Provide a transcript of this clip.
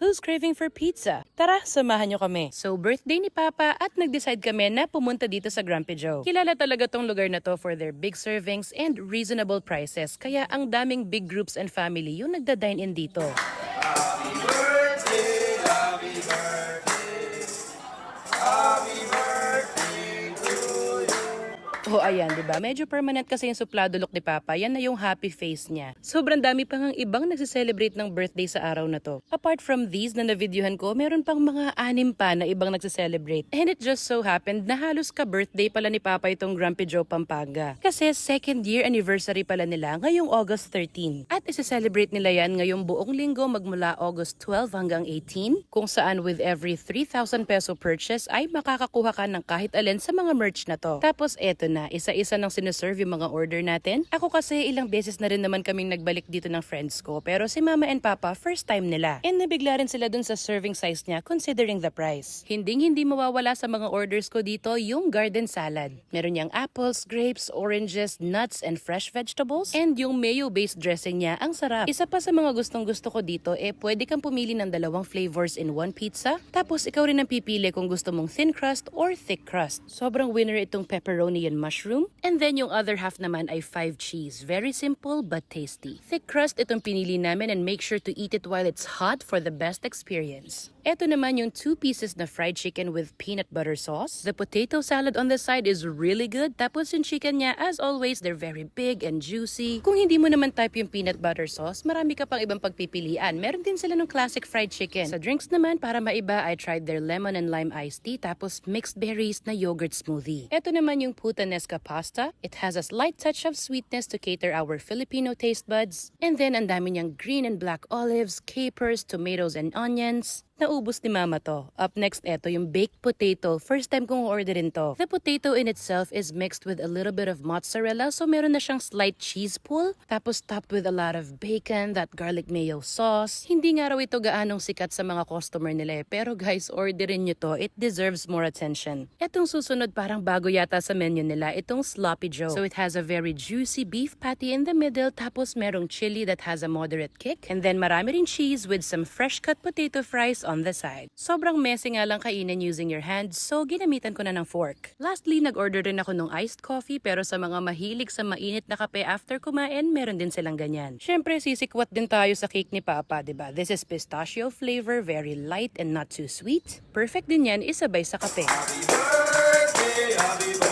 Who's craving for pizza? Tara, samahan nyo kami. So, birthday ni Papa at nag-decide kami na pumunta dito sa Grumpy Joe. Kilala talaga tong lugar na to for their big servings and reasonable prices. Kaya ang daming big groups and family yung nagda-dine in dito. Happy birthday, happy birthday, happy birthday to you. Oh, ayan, di ba? Medyo permanent kasi yung suplado look ni Papa. Yan na yung happy face niya. Sobrang dami pa ngang ibang nagsiselebrate ng birthday sa araw na to. Apart from these na na-videohan ko, meron pang mga 6 pa na ibang nagsiselebrate. And it just so happened na halos ka-birthday pala ni Papa itong Grumpy Joe Pampanga. Kasi 2nd year anniversary pala nila ngayong August 13. At isi-celebrate nila yan ngayong buong linggo magmula August 12 hanggang 18, kung saan with every 3,000 peso purchase ay makakakuha ka ng kahit alin sa mga merch na to. Tapos eto na, isa-isa nang sineserve yung mga order natin. Ako kasi ilang beses na rin naman kaming nagbalik dito ng friends ko, pero si Mama and Papa first time nila. And nabigla rin sila dun sa serving size niya considering the price. Hindi mawawala sa mga orders ko dito yung garden salad. Meron niyang apples, grapes, oranges, nuts, and fresh vegetables. And yung mayo-based dressing niya, ang sarap. Isa pa sa mga gustong-gusto ko dito, pwede kang pumili ng 2 flavors in one pizza. Tapos ikaw rin ang pipili kung gusto mong thin crust or thick crust. Sobrang winner itong pepperoni and mushroom. And then yung other half naman ay 5 cheese. Very simple but tasty. Thick crust itong pinili namin and make sure to eat it while it's hot for the best experience. Ito naman yung 2 pieces na fried chicken with peanut butter sauce. The potato salad on the side is really good. Tapos yung chicken niya, as always, they're very big and juicy. Kung hindi mo naman type yung peanut butter sauce, marami ka pang ibang pagpipilian. Meron din sila ng classic fried chicken. Sa drinks naman, para maiba, I tried their lemon and lime iced tea tapos mixed berries na yogurt smoothie. Ito naman yung puttanesca pasta. It has a slight touch of sweetness to cater our Filipino taste buds. And then, ang dami niyang green and black olives, capers, tomatoes, and onions. Naubos ni Mama to. Up next, eto yung baked potato. First time kong orderin to. The potato in itself is mixed with a little bit of mozzarella, so meron na siyang slight cheese pull. Tapos topped with a lot of bacon, that garlic mayo sauce. Hindi nga raw ito gaanong sikat sa mga customer nila pero guys, orderin nyo to. It deserves more attention. Etong susunod parang bago yata sa menu nila, itong Sloppy Joe. So it has a very juicy beef patty in the middle, tapos merong chili that has a moderate kick. And then marami rin cheese with some fresh cut potato fries on the side. Sobrang messy nga lang kainin using your hands, so ginamitan ko na ng fork. Lastly, nag-order rin ako ng iced coffee, pero sa mga mahilig sa mainit na kape after kumain, meron din silang ganyan. Syempre, sisikwat din tayo sa cake ni Papa, diba? This is pistachio flavor, very light and not too sweet. Perfect din yan isabay sa kape. Happy birthday, happy birthday.